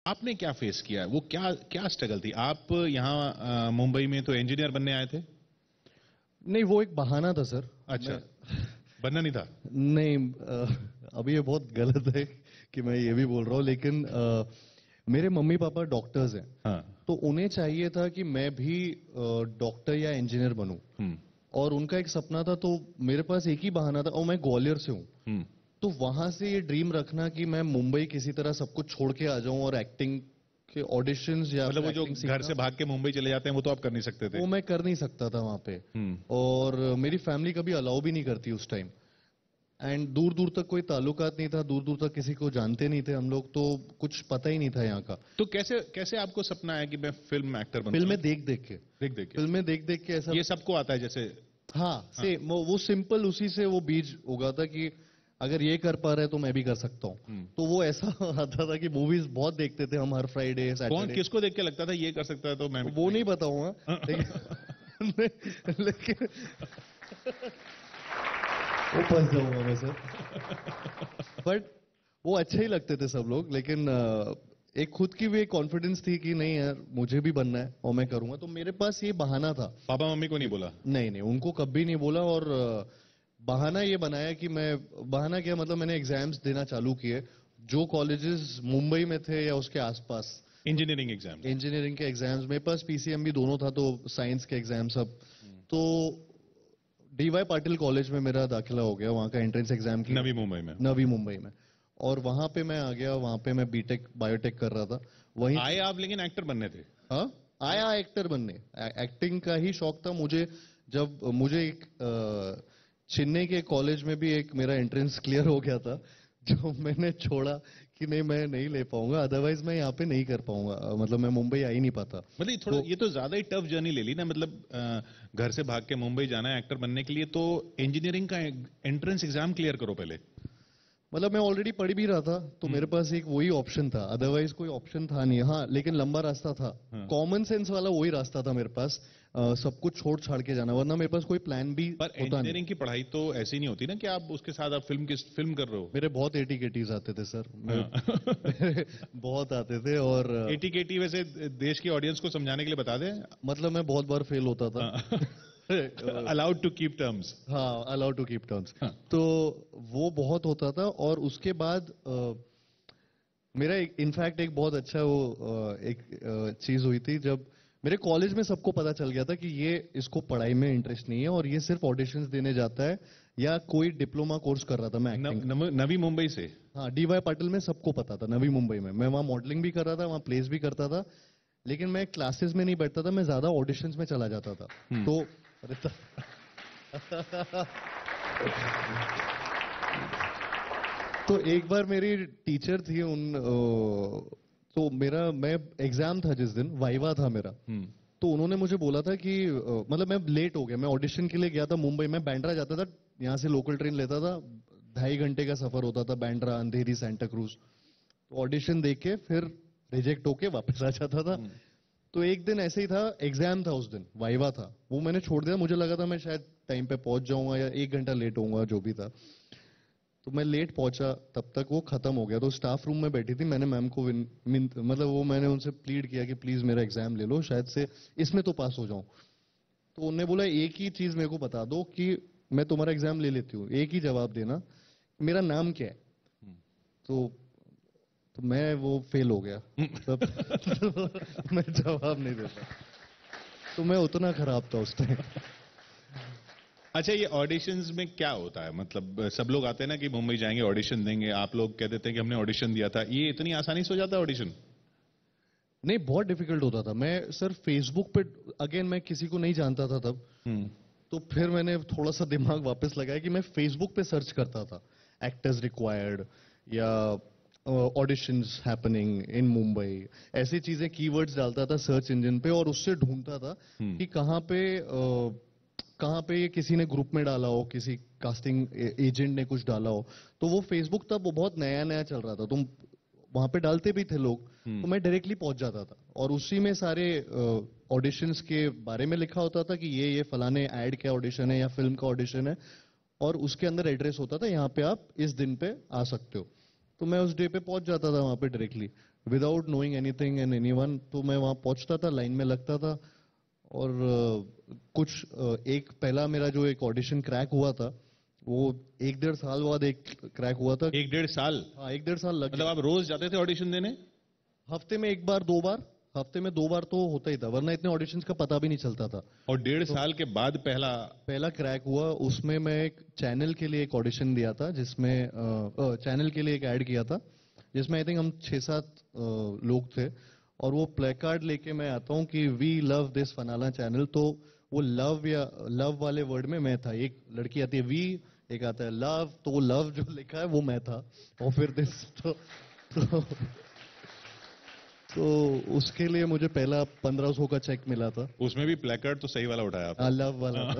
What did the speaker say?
आपने क्या फेस किया? वो क्या क्या स्ट्रगल थी? आप यहाँ मुंबई में तो इंजीनियर बनने आए थे? नहीं, वो एक बहाना था सर। अच्छा, बनना नहीं था? नहीं, अभी ये बहुत गलत है कि मैं ये भी बोल रहा हूँ, लेकिन मेरे मम्मी पापा डॉक्टर्स हैं। हाँ। तो उन्हें चाहिए था कि मैं भी डॉक्टर या इंजीनियर बनूं। हम्म। और उनका एक सपना था, तो मेरे पास एक ही बहाना था, और मैं ग्वालियर से हूँ। हम्म। तो वहां से ये ड्रीम रखना कि मैं मुंबई किसी तरह सब कुछ छोड़ के आ जाऊं और एक्टिंग के ऑडिशंस या मतलब फिर वो जो एक्टिंग घर से सीखना, भाग के मुंबई चले जाते हैं वो तो आप कर नहीं सकते थे? वो मैं कर नहीं सकता था वहां पे। हम्म। और मेरी फैमिली कभी अलाउ भी नहीं करती उस टाइम। एंड दूर दूर तक कोई ताल्लुकात नहीं था, दूर दूर तक किसी को जानते नहीं थे हम लोग, तो कुछ पता ही नहीं था यहाँ का। तो कैसे कैसे आपको सपना आया कि मैं फिल्म एक्टर बनूंगा? फिल्में देख देख के, देख देख के? फिल्में देख देख के ऐसा। ये सबको आता है जैसे? हाँ, से वो सिंपल, उसी से वो बीज उगा था कि अगर ये कर पा रहे हैं तो मैं भी कर सकता हूँ। तो वो ऐसा आता था कि मूवीज बहुत देखते थे हम, हर फ्राइडे कौन सैटरडे। किसको देख के लगता था ये कर सकता है तो मैं भी? वो नहीं बताऊंगा, लेकिन लेकिन वो फंस जाऊंगा मैं सर। बट वो अच्छे ही लगते थे सब लोग, लेकिन एक खुद की भी एक कॉन्फिडेंस थी कि नहीं यार, मुझे भी बनना है और मैं करूंगा। तो मेरे पास ये बहाना था। पापा मम्मी को नहीं बोला? नहीं नहीं, उनको कभी नहीं बोला। और बहाना ये बनाया कि मैं, बहाना क्या मतलब, मैंने एग्जाम्स देना चालू किए जो कॉलेजेस मुंबई में थे या उसके आसपास। Engineering exam? इंजीनियरिंग के एग्जाम्स मेरे पास, पीसीएम भी दोनों था, तो साइंस के एग्जाम सब। तो डीवाई पाटिल कॉलेज में मेरा दाखिला हो गया, वहां का एंट्रेंस एग्जाम किया नवी मुंबई में? नवी मुंबई में। और वहां पे मैं आ गया, वहां पे मैं बीटेक बायोटेक कर रहा था वहीं। आए आप लेकिन एक्टर बनने थे? हाँ, आया एक्टर बनने। एक्टिंग का ही शौक था मुझे। जब मुझे एक चेन्नई के कॉलेज में भी एक मेरा एंट्रेंस क्लियर हो गया था, जो मैंने छोड़ा कि नहीं, मैं नहीं ले पाऊंगा, अदरवाइज मैं यहाँ पे नहीं कर पाऊंगा, मतलब मैं मुंबई आ ही नहीं पाता। मतलब ये तो ज्यादा ही टफ जर्नी ले ली ना। मतलब घर से भाग के मुंबई जाना है एक्टर बनने के लिए, तो इंजीनियरिंग का एंट्रेंस एग्जाम क्लियर करो पहले। मतलब मैं ऑलरेडी पढ़ भी रहा था, तो मेरे पास एक वही ऑप्शन था, अदरवाइज कोई ऑप्शन था नहीं। हाँ, लेकिन लंबा रास्ता था। कॉमन सेंस वाला वही रास्ता था मेरे पास, सब कुछ छोड़ छाड़ के जाना, वरना मेरे पास कोई प्लान भी पर होता नहीं। इंजीनियरिंग की पढ़ाई तो ऐसी नहीं होती ना कि आप उसके साथ आप फिल्म कर रहे हो। मेरे बहुत एटीकेटीज आते थे सर, हाँ। मेरे बहुत आते थे। और एटीकेटी वैसे देश की ऑडियंस को समझाने के लिए बता दें? मतलब मैं बहुत बार फेल होता था। Allowed to keep terms? हाँ, अलाउड टू कीप टर्म्स। हाँ। तो वो बहुत होता था। और उसके बाद मेरा इनफैक्ट एक बहुत अच्छा वो एक चीज हुई थी, जब मेरे कॉलेज में सबको पता चल गया था कि ये, इसको पढ़ाई में इंटरेस्ट नहीं है और ये सिर्फ ऑडिशंस देने जाता है, या कोई डिप्लोमा कोर्स कर रहा था मैं एक्टिंग। नवी मुंबई से? हाँ, डीवाई पाटिल में सबको पता था, नवी मुंबई में। मैं वहाँ मॉडलिंग भी कर रहा था, वहाँ प्लेस भी करता था, लेकिन मैं क्लासेस में नहीं बैठता था, मैं ज्यादा ऑडिशंस में चला जाता था। तो अरे तो एक बार मेरी टीचर थी, तो मेरा, मैं एग्जाम था जिस दिन, वाइवा था मेरा। तो उन्होंने मुझे बोला था कि मतलब मैं लेट हो गया, मैं ऑडिशन के लिए गया था मुंबई में, बांद्रा जाता था, यहाँ से लोकल ट्रेन लेता था, 2.5 घंटे का सफर होता था, बांद्रा, अंधेरी, सेंटा क्रूज। तो ऑडिशन दे के फिर रिजेक्ट होके वापस आ जाता था। तो एक दिन ऐसे ही था, एग्जाम था उस दिन, वाइवा था, वो मैंने छोड़ दिया। मुझे लगा था मैं शायद टाइम पे पहुंच जाऊंगा या 1 घंटा लेट होऊंगा, जो भी था। तो मैं लेट पहुंचा, तब तक वो खत्म हो गया। तो स्टाफ रूम में बैठी थी, मैंने मैम को मतलब वो, मैंने उनसे प्लीड किया कि प्लीज मेरा एग्जाम ले लो, शायद से इसमें तो पास हो जाऊं। तो उन्होंने बोला एक ही चीज मेरे को बता दो कि मैं तुम्हारा एग्जाम ले लेती हूँ, एक ही जवाब देना, मेरा नाम क्या है। तो मैं वो फेल हो गया तब। तो मैं जवाब नहीं देता, तो मैं उतना खराब था उस टाइम। अच्छा, ये ऑडिशंस में क्या होता है? मतलब सब लोग आते हैं ना कि मुंबई जाएंगे ऑडिशन देंगे, आप लोग कह देते हैं कि हमने ऑडिशन दिया था, ये इतनी आसानी से हो जाता है ऑडिशन? नहीं, बहुत डिफिकल्ट होता था। मैं सर फेसबुक पे, अगेन मैं किसी को नहीं जानता था तब। तो फिर मैंने थोड़ा सा दिमाग वापस लगाया कि मैं फेसबुक पे सर्च करता था, एक्टर्स रिक्वायर्ड या ऑडिशंस हैपनिंग इन मुंबई, ऐसी चीजें, कीवर्ड्स डालता था सर्च इंजन पे, और उससे ढूंढता था कि कहाँ पे ये किसी ने ग्रुप में डाला हो, किसी कास्टिंग एजेंट ने कुछ डाला हो। तो वो फेसबुक तब वो बहुत नया नया चल रहा था, तुम वहां पे डालते भी थे लोग, तो मैं डायरेक्टली पहुंच जाता था, और उसी में सारे ऑडिशंस के बारे में लिखा होता था कि ये फलाने ऐड का ऑडिशन है या फिल्म का ऑडिशन है, और उसके अंदर एड्रेस होता था, यहाँ पे आप इस दिन पे आ सकते हो। तो मैं उस डे पे पहुंच जाता था वहां पे directly. Without knowing anything and anyone, तो मैं वहां पहुंचता था, लाइन में लगता था और एक पहला मेरा जो एक ऑडिशन क्रैक हुआ था, वो 1-1.5 साल बाद एक क्रैक हुआ था। 1-1.5 साल? हाँ, 1-1.5 साल लग मतलब आप रोज जाते थे ऑडिशन देने? हफ्ते में 1 बार 2 बार, हफ्ते में 2 बार तो होता ही था, वरना इतने ऑडिशंस का पता भी नहीं चलता था। और 1.5 साल के बाद पहला क्रैक हुआ, उसमें मैं एक चैनल के लिए एक ऑडिशन दिया था, जिसमें चैनल के लिए एक ऐड किया था, जिसमें आई थिंक हम 6-7 लोग थे, और वो प्ले कार्ड लेके मैं आता हूँ कि वी लव दिस फनाला चैनल, तो वो लव या लव वाले वर्ड में मैं था, एक लड़की आती है वी, एक आता है लव, तो वो लव जो लिखा है वो मैं था, और फिर दिस तो तो उसके लिए मुझे पहला 1500 का चेक मिला था। उसमें भी प्लेकार्ड तो सही वाला उठाया आपने? लव वाला था।